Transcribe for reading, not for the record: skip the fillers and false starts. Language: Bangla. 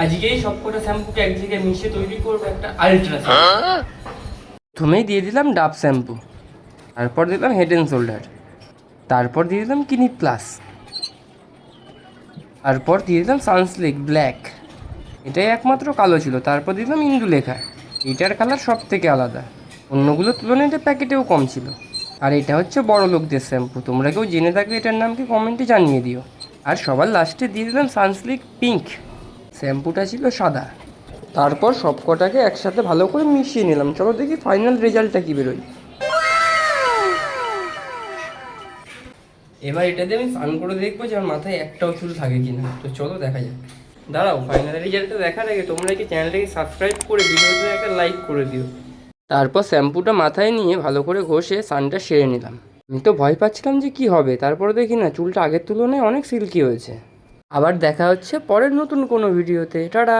আজকেই সবকটা শ্যাম্পুকে এক জায়গায় মিশিয়ে তৈরি করবো একটা আলট্রা শ্যাম্পু। প্রথমেই দিয়ে দিলাম ডাব শ্যাম্পু, তারপর দিলাম হেড অ্যান্ড শোল্ডার, তারপর দিয়ে দিলাম ক্লিনিক প্লাস, তারপর দিয়ে দিলাম সানসিল্ক ব্ল্যাক, এটাই একমাত্র কালো ছিল। তারপর দিলাম ইন্দুলেখা, এটার কালার সব থেকে আলাদা, অন্যগুলোর তুলনায় এটা প্যাকেটেও কম ছিল। আর এটা হচ্ছে বড় লোকদের শ্যাম্পু, তোমরা কেউ জেনে থাকলে এটার নামকে কমেন্টে জানিয়ে দিও। আর সবার লাস্টে দিয়ে দিলাম সানসিল্ক পিঙ্ক, শ্যাম্পুটা ছিল সাদা। তারপর সব কটাকে একসাথে ভালো করে মিশিয়ে নিলাম। চলো দেখি ফাইনাল রেজাল্টটা কী বেরোয়। এবার এটা দিয়ে আমি স্নান করে দেখবো যে আমার মাথায় একটাও চুল থাকে কিনা। তো চলো দেখা যাক। দাঁড়াও, ফাইনাল রেজাল্টটা দেখার আগে তোমরা কি চ্যানেলটাকে সাবস্ক্রাইব করে ভিডিওতে একটা লাইক করে দিও। তারপর শ্যাম্পুটা মাথায় নিয়ে ভালো করে ঘষে স্নানটা সেরে নিলাম। আমি তো ভয় পাচ্ছিলাম যে কি হবে, তারপরে দেখি না চুলটা আগের তুলনায় অনেক সিল্কি হয়েছে। আবার দেখা হচ্ছে পরের নতুন কোনো ভিডিওতে। টাটা।